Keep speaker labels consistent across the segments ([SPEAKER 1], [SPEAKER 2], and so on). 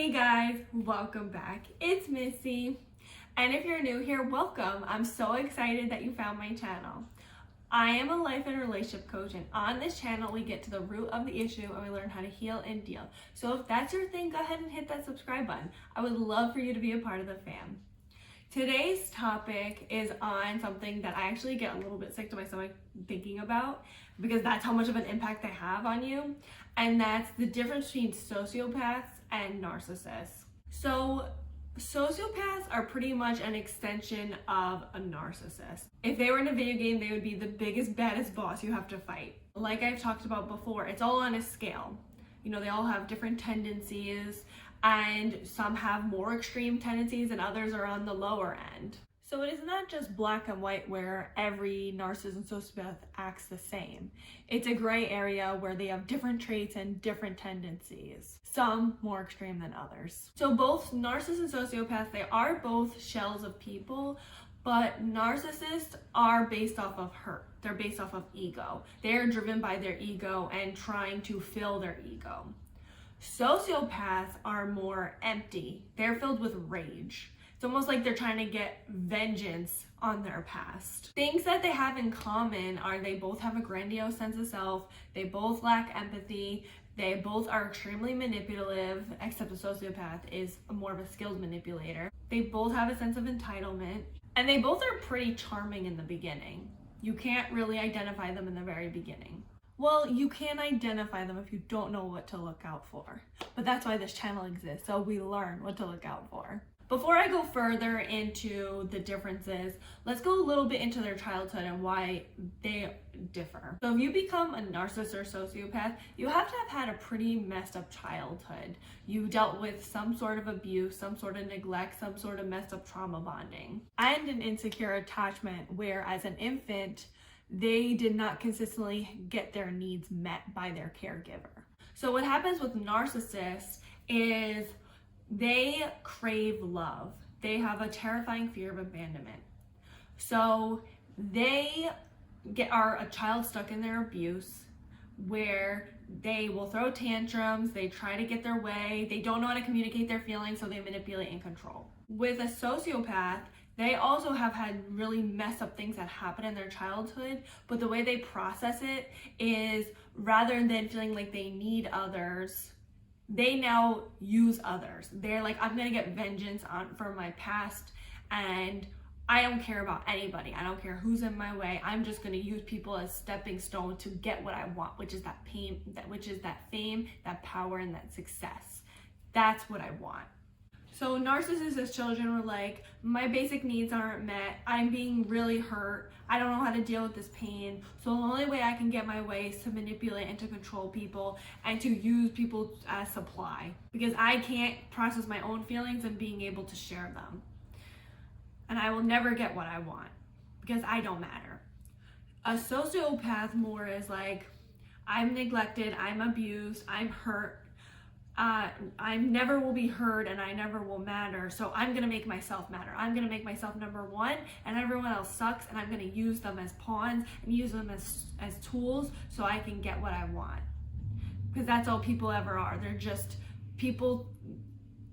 [SPEAKER 1] Hey guys, welcome back. It's Missy. And if you're new here, welcome. I'm so excited that you found my channel. I am a life and relationship coach, and on this channel we get to the root of the issue and we learn how to heal and deal. So if that's your thing, go ahead and hit that subscribe button. I would love for you to be a part of the fam. Today's topic is on something that I actually get a little bit sick to my stomach thinking about, because that's how much of an impact they have on you, and that's the difference between sociopaths and narcissists. So sociopaths are pretty much an extension of a narcissist. If they were in a video game, they would be the biggest, baddest boss you have to fight. Like I've talked about before, it's all on a scale. You know, they all have different tendencies, and some have more extreme tendencies and others are on the lower end. So it is not just black and white where every narcissist and sociopath acts the same. It's a gray area where they have different traits and different tendencies, some more extreme than others. So both narcissists and sociopaths, they are both shells of people, but narcissists are based off of hurt. They're based off of ego. They're driven by their ego and trying to fill their ego. Sociopaths are more empty. They're filled with rage. It's almost like they're trying to get vengeance on their past. Things that they have in common are they both have a grandiose sense of self, they both lack empathy, they both are extremely manipulative, except the sociopath is more of a skilled manipulator. They both have a sense of entitlement, and they both are pretty charming in the beginning. You can't really identify them in the very beginning. Well, you can identify them if you don't know what to look out for. But that's why this channel exists, so we learn what to look out for. Before I go further into the differences, let's go a little bit into their childhood and why they differ. So if you become a narcissist or sociopath, you have to have had a pretty messed up childhood. You dealt with some sort of abuse, some sort of neglect, some sort of messed up trauma bonding, and an insecure attachment where as an infant, they did not consistently get their needs met by their caregiver. So what happens with narcissists is they crave love. They have a terrifying fear of abandonment. So they are a child stuck in their abuse where they will throw tantrums, they try to get their way, they don't know how to communicate their feelings, so they manipulate and control. With a sociopath, they also have had really messed up things that happen in their childhood, but the way they process it is rather than feeling like they need others, they now use others. They're like, I'm gonna get vengeance for my past, and I don't care about anybody. I don't care who's in my way. I'm just gonna use people as stepping stone to get what I want, which is that fame, that power, and that success. That's what I want. So narcissists as children were like, my basic needs aren't met, I'm being really hurt, I don't know how to deal with this pain, so the only way I can get my way is to manipulate and to control people and to use people as supply, because I can't process my own feelings and being able to share them. And I will never get what I want because I don't matter. A sociopath more is like, I'm neglected, I'm abused, I'm hurt, I never will be heard and I never will matter, so I'm gonna make myself matter. I'm gonna make myself number one and everyone else sucks, and I'm gonna use them as pawns and use them as tools so I can get what I want. Because that's all people ever are. They're just people,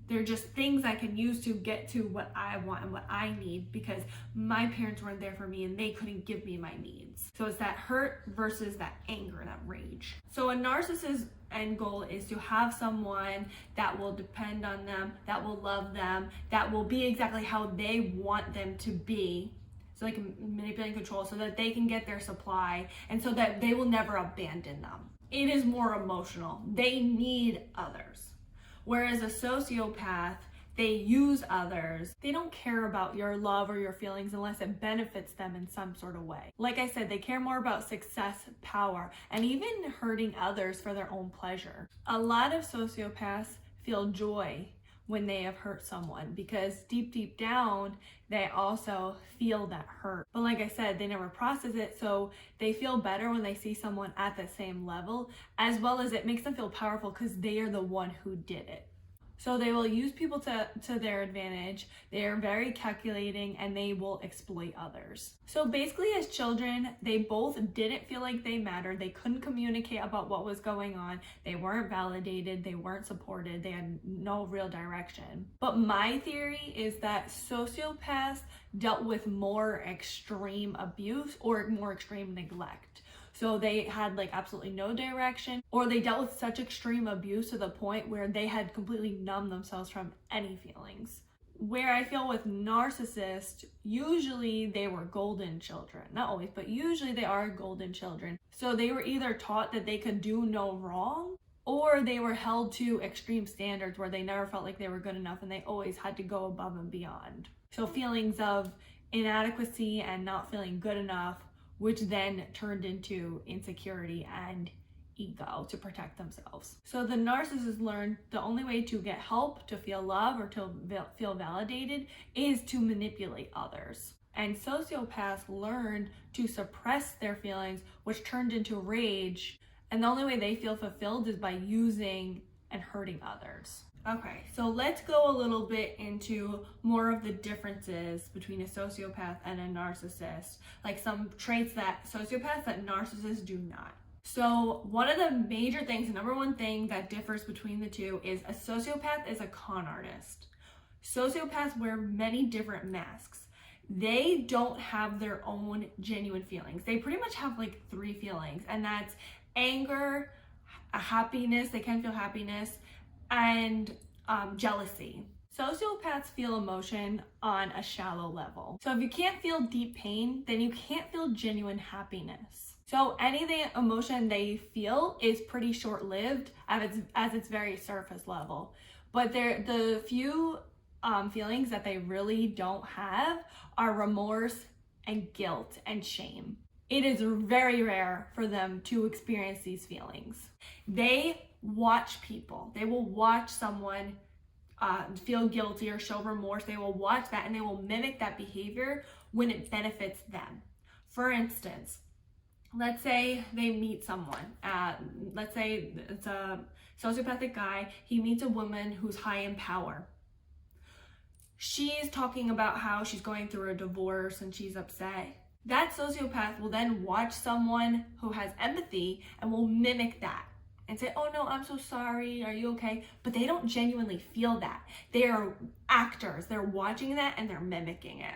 [SPEAKER 1] they're just things I can use to get to what I want and what I need, because my parents weren't there for me and they couldn't give me my needs. So it's that hurt versus that anger, that rage. So a narcissist's end goal is to have someone that will depend on them, that will love them, that will be exactly how they want them to be, so they can manipulate and control, so that they can get their supply and so that they will never abandon them. It is more emotional. They need others. Whereas a sociopath, they use others. They don't care about your love or your feelings unless it benefits them in some sort of way. Like I said, they care more about success, power, and even hurting others for their own pleasure. A lot of sociopaths feel joy when they have hurt someone, because deep down, they also feel that hurt. But like I said, they never process it, so they feel better when they see someone at the same level, as well as it makes them feel powerful because they are the one who did it. So they will use people to their advantage. They are very calculating and they will exploit others. So basically as children, they both didn't feel like they mattered. They couldn't communicate about what was going on. They weren't validated. They weren't supported. They had no real direction. But my theory is that sociopaths dealt with more extreme abuse or more extreme neglect. So they had like absolutely no direction, or they dealt with such extreme abuse to the point where they had completely numbed themselves from any feelings. Where I feel with narcissists, usually they were golden children. Not always, but usually they are golden children. So they were either taught that they could do no wrong, or they were held to extreme standards where they never felt like they were good enough and they always had to go above and beyond. So feelings of inadequacy and not feeling good enough, which then turned into insecurity and ego to protect themselves. So the narcissist learned the only way to get help, to feel love, or to feel validated is to manipulate others. And sociopaths learned to suppress their feelings, which turned into rage. And the only way they feel fulfilled is by using and hurting others. Okay, so let's go a little bit into more of the differences between a sociopath and a narcissist, like some traits that sociopaths that narcissists do not. So one of the major things, the number one thing that differs between the two is a sociopath is a con artist. Sociopaths wear many different masks. They don't have their own genuine feelings. They pretty much have like 3 feelings, and that's anger, happiness, they can feel happiness, and jealousy. Sociopaths feel emotion on a shallow level. So if you can't feel deep pain, then you can't feel genuine happiness. So any of the emotion they feel is pretty short-lived as it's very surface level. But the few feelings that they really don't have are remorse and guilt and shame. It is very rare for them to experience these feelings. They watch people. They will watch someone feel guilty or show remorse. They will watch that and they will mimic that behavior when it benefits them. For instance, let's say they meet someone. Let's say it's a sociopathic guy. He meets a woman who's high in power. She's talking about how she's going through a divorce and she's upset. That sociopath will then watch someone who has empathy and will mimic that and say, oh no, I'm so sorry, are you okay? But they don't genuinely feel that. They are actors. They're watching that and they're mimicking it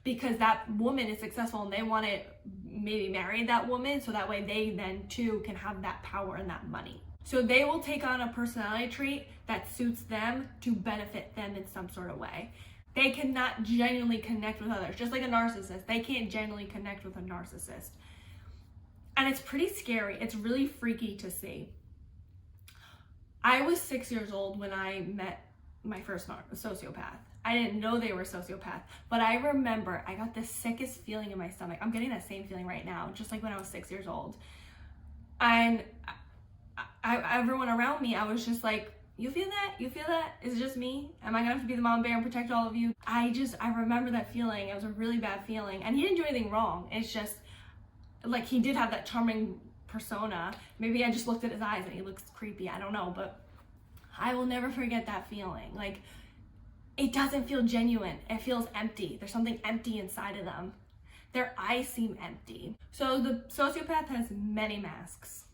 [SPEAKER 1] because that woman is successful and they want to maybe marry that woman so that way they then too can have that power and that money. So they will take on a personality trait that suits them to benefit them in some sort of way. They cannot genuinely connect with others, just like a narcissist. They can't genuinely connect with a narcissist. And it's pretty scary. It's really freaky to see. I was 6 years old when I met my first sociopath. I didn't know they were sociopath, but I remember I got the sickest feeling in my stomach. I'm getting that same feeling right now, just like when I was 6 years old. And everyone around me, I was just like, you feel that? You feel that? Is it just me? Am I gonna have to be the mom bear and protect all of you? I remember that feeling. It was a really bad feeling. And he didn't do anything wrong. It's just, like, he did have that charming persona. Maybe I just looked at his eyes and he looks creepy. I don't know, but I will never forget that feeling. Like, it doesn't feel genuine. It feels empty. There's something empty inside of them. Their eyes seem empty. So the sociopath has many masks.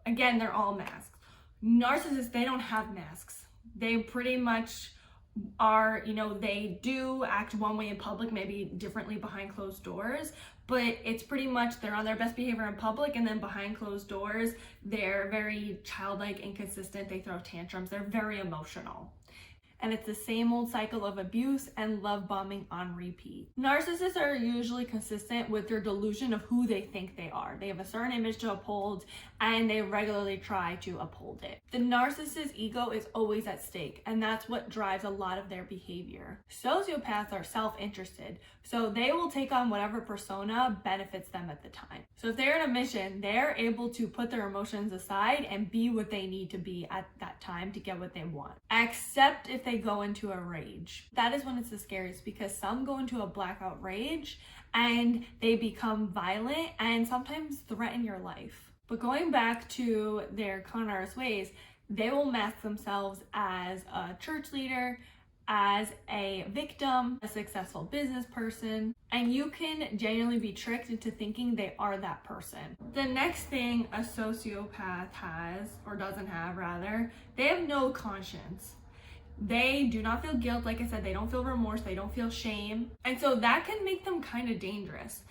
[SPEAKER 1] Again, they're all masks. Narcissists, they don't have masks. They pretty much are, they do act one way in public, maybe differently behind closed doors, but it's pretty much they're on their best behavior in public, and then behind closed doors, they're very childlike, inconsistent, they throw tantrums, they're very emotional. And it's the same old cycle of abuse and love bombing on repeat. Narcissists are usually consistent with their delusion of who they think they are. They have a certain image to uphold and they regularly try to uphold it. The narcissist's ego is always at stake, and that's what drives a lot of their behavior. Sociopaths are self-interested, so they will take on whatever persona benefits them at the time. So if they're in a mission, they're able to put their emotions aside and be what they need to be at that time to get what they want. Except if they go into a rage. That is when it's the scariest, because some go into a blackout rage and they become violent and sometimes threaten your life. But going back to their con artist ways, They will mask themselves as a church leader, as a victim, a successful business person, and you can genuinely be tricked into thinking they are that person. The next thing a sociopath has, or doesn't have rather, they have no conscience. They do not feel guilt, like I said, they don't feel remorse, they don't feel shame, and so that can make them kind of dangerous.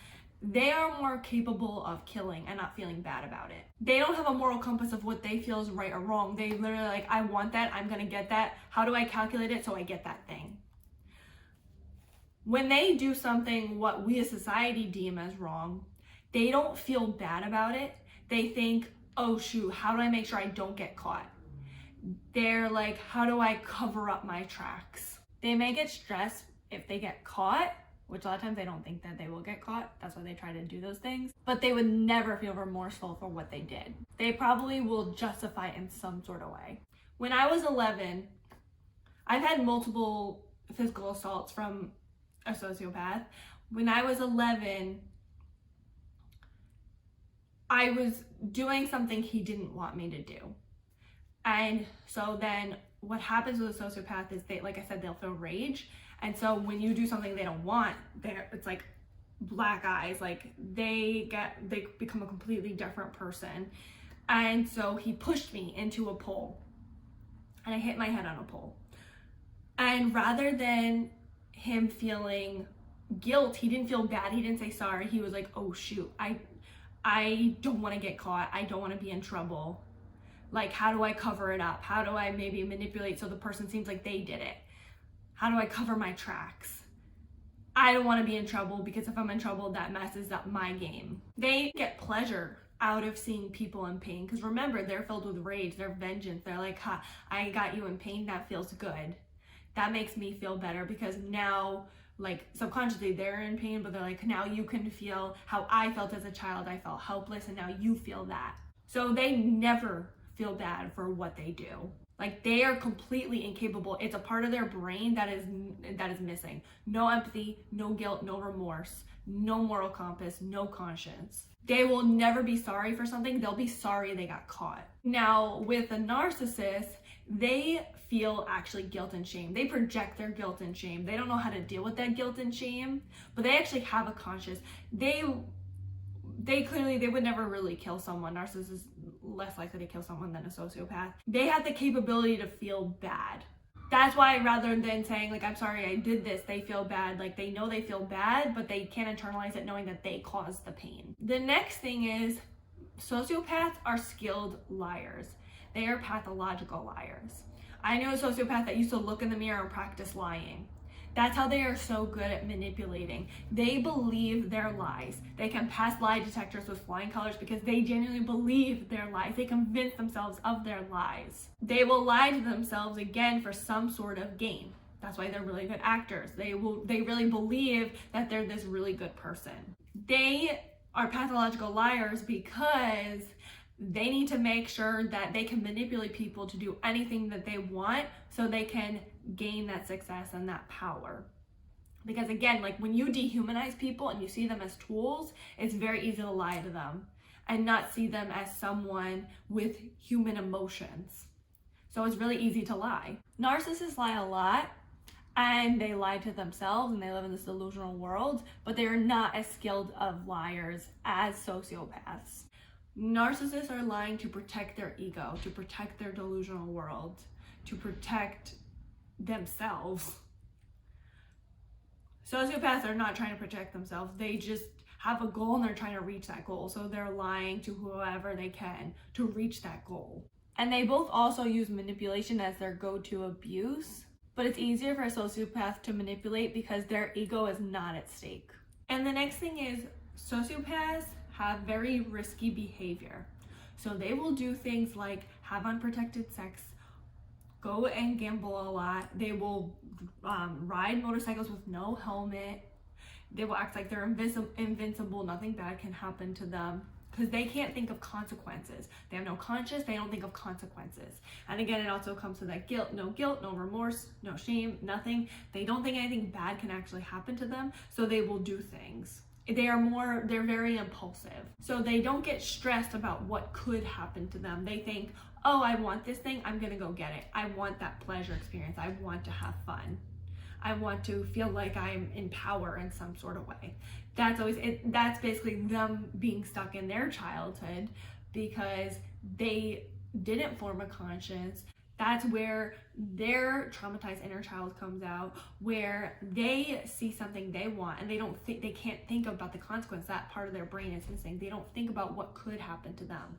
[SPEAKER 1] They are more capable of killing and not feeling bad about it. They don't have a moral compass of what they feel is right or wrong. They literally like, I want that, I'm gonna get that. How do I calculate it so I get that thing? When they do something what we as society deem as wrong, they don't feel bad about it. They think, oh shoot, how do I make sure I don't get caught? They're like, how do I cover up my tracks? They may get stressed if they get caught, which a lot of times they don't think that they will get caught. That's why they try to do those things. But they would never feel remorseful for what they did. They probably will justify it in some sort of way. When I was 11, I've had multiple physical assaults from a sociopath. When I was 11, I was doing something he didn't want me to do. And so then what happens with a sociopath is they, like I said, they'll feel rage. And so when you do something they don't want, it's like black eyes, like they become a completely different person. And so he pushed me into a pole and I hit my head on a pole. And rather than him feeling guilt, he didn't feel bad, he didn't say sorry. He was like, oh shoot, I don't want to get caught, I don't want to be in trouble. Like, how do I cover it up? How do I maybe manipulate so the person seems like they did it? How do I cover my tracks? I don't want to be in trouble because if I'm in trouble, that messes up my game. They get pleasure out of seeing people in pain because remember, they're filled with rage, they're vengeance. They're like, ha, I got you in pain, that feels good. That makes me feel better because now, like subconsciously they're in pain, but they're like, now you can feel how I felt as a child. I felt helpless and now you feel that. So they never feel bad for what they do. Like they are completely incapable. It's a part of their brain that is missing. No empathy, no guilt, no remorse, no moral compass, no conscience. They will never be sorry for something. They'll be sorry they got caught. Now with a narcissist, they feel actually guilt and shame. They project their guilt and shame. They don't know how to deal with that guilt and shame, but they actually have a conscience. They would never really kill someone. Narcissists is less likely to kill someone than a sociopath. They have the capability to feel bad. That's why rather than saying like, I'm sorry I did this, they feel bad. Like they know they feel bad, but they can't internalize it knowing that they caused the pain. The next thing is sociopaths are skilled liars. They are pathological liars. I know a sociopath that used to look in the mirror and practice lying. That's how they are so good at manipulating. They believe their lies. They can pass lie detectors with flying colors because they genuinely believe their lies. They convince themselves of their lies. They will lie to themselves again for some sort of gain. That's why they're really good actors. They really believe that they're this really good person. They are pathological liars because they need to make sure that they can manipulate people to do anything that they want so they can gain that success and that power. Because again, like when you dehumanize people and you see them as tools, it's very easy to lie to them and not see them as someone with human emotions. So it's really easy to lie. Narcissists lie a lot and they lie to themselves and they live in this delusional world, but they are not as skilled of liars as sociopaths. Narcissists are lying to protect their ego, to protect their delusional world, to protect themselves. Sociopaths are not trying to protect themselves. They just have a goal and they're trying to reach that goal. So they're lying to whoever they can to reach that goal. And they both also use manipulation as their go-to abuse, but it's easier for a sociopath to manipulate because their ego is not at stake. And the next thing is sociopaths have very risky behavior. So they will do things like have unprotected sex, go and gamble a lot. They will ride motorcycles with no helmet. They will act like they're invincible, nothing bad can happen to them because they can't think of consequences. They have no conscience, they don't think of consequences. And again, it also comes to that guilt, no remorse, no shame, nothing. They don't think anything bad can actually happen to them, so they will do things. they're very impulsive. So they don't get stressed about what could happen to them. They think, oh, I want this thing, I'm gonna go get it. I want that pleasure experience. I want to have fun. I want to feel like I'm in power in some sort of way. That's basically them being stuck in their childhood because they didn't form a conscience. That's where their traumatized inner child comes out, where they see something they want and they can't think about the consequence. That part of their brain is missing. They don't think about what could happen to them.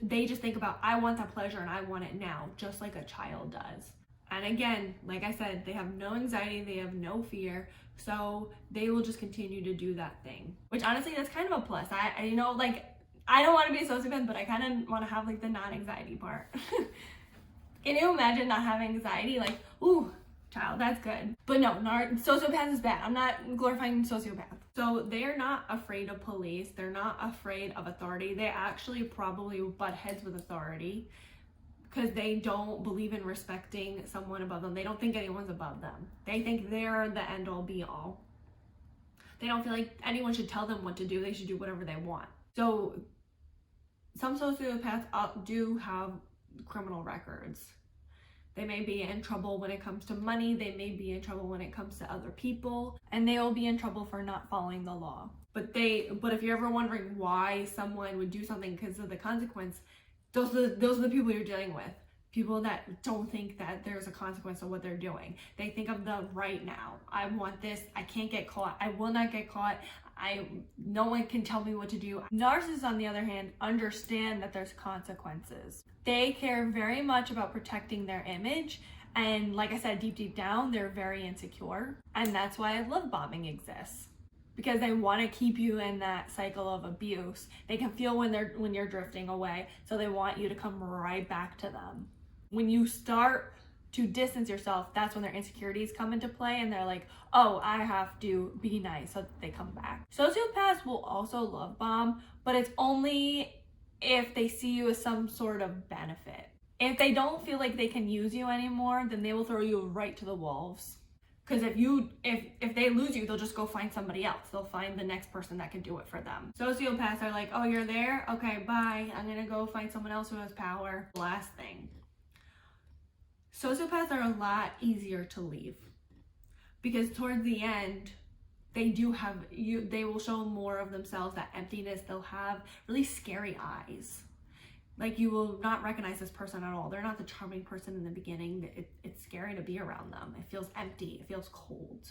[SPEAKER 1] They just think about, I want that pleasure and I want it now, just like a child does. And again, like I said, they have no anxiety, they have no fear, so they will just continue to do that thing. Which honestly, that's kind of a plus. I don't want to be a sociopath, but I kind of want to have like the non-anxiety part. Can you imagine not having anxiety? Like, ooh, child, that's good. But no, sociopath is bad. I'm not glorifying sociopath. So they're not afraid of police. They're not afraid of authority. They actually probably butt heads with authority because they don't believe in respecting someone above them. They don't think anyone's above them. They think they're the end all be all. They don't feel like anyone should tell them what to do. They should do whatever they want. So some sociopaths do have criminal records. They may be in trouble when it comes to money. They may be in trouble when it comes to other people, and they will be in trouble for not following the law. But if you're ever wondering why someone would do something because of the consequence, those are the people you're dealing with. People that don't think that there's a consequence of what they're doing. They think of the right now. I want this. I can't get caught. I will not get caught. No one can tell me what to do. Narcissists, on the other hand, understand that there's consequences. They care very much about protecting their image. And like I said, deep down, they're very insecure. And that's why love bombing exists. Because they want to keep you in that cycle of abuse. They can feel when you're drifting away. So they want you to come right back to them. When you start to distance yourself, that's when their insecurities come into play and they're like, oh, I have to be nice, so they come back. Sociopaths will also love bomb, but it's only if they see you as some sort of benefit. If they don't feel like they can use you anymore, then they will throw you right to the wolves. Because if they lose you, they'll just go find somebody else. They'll find the next person that can do it for them. Sociopaths are like, oh, you're there? Okay, bye. I'm gonna go find someone else who has power. Last thing. Sociopaths are a lot easier to leave because towards the end, they will show more of themselves, that emptiness. They'll have really scary eyes. Like, you will not recognize this person at all. They're not the charming person in the beginning. It's scary to be around them. It feels empty. It feels cold.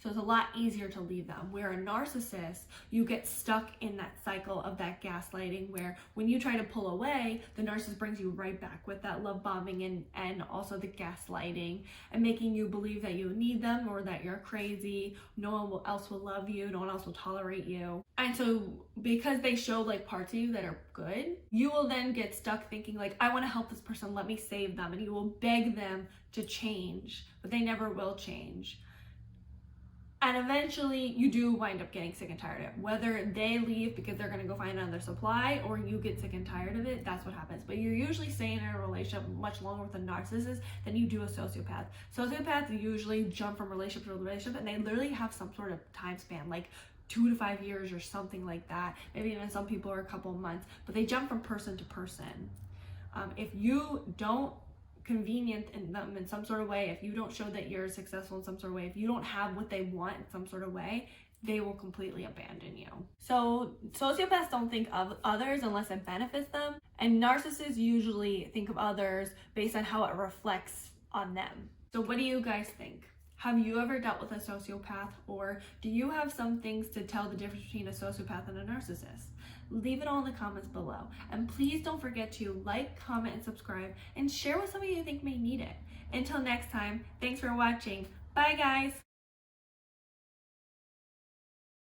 [SPEAKER 1] So it's a lot easier to leave them. Where a narcissist, you get stuck in that cycle of that gaslighting where when you try to pull away, the narcissist brings you right back with that love bombing and also the gaslighting and making you believe that you need them or that you're crazy. No one else will love you. No one else will tolerate you. And so because they show like parts of you that are good, you will then get stuck thinking like, I want to help this person. Let me save them. And you will beg them to change, but they never will change. And eventually you do wind up getting sick and tired of it. Whether they leave because they're gonna go find another supply or you get sick and tired of it, that's what happens. But you're usually staying in a relationship much longer with a narcissist than you do a sociopath. Sociopaths usually jump from relationship to relationship and they literally have some sort of time span, like 2 to 5 years or something like that. Maybe even some people are a couple of months, but they jump from person to person. If you don't convenient in them in some sort of way, if you don't show that you're successful in some sort of way, if you don't have what they want in some sort of way, they will completely abandon you. So sociopaths don't think of others unless it benefits them, and narcissists usually think of others based on how it reflects on them. So what do you guys think? Have you ever dealt with a sociopath, or do you have some things to tell the difference between a sociopath and a narcissist? Leave it all in the comments below. And please don't forget to like, comment, and subscribe, and share with somebody you think may need it. Until next time, thanks for watching. Bye, guys.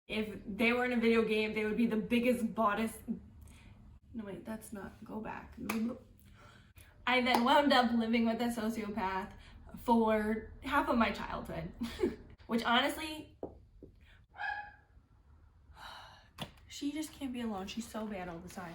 [SPEAKER 1] If they were in a video game, they would be the biggest bodice. No, wait, that's not. Go back. I then wound up living with a sociopath for half of my childhood, which honestly, she just can't be alone. She's so bad all the time.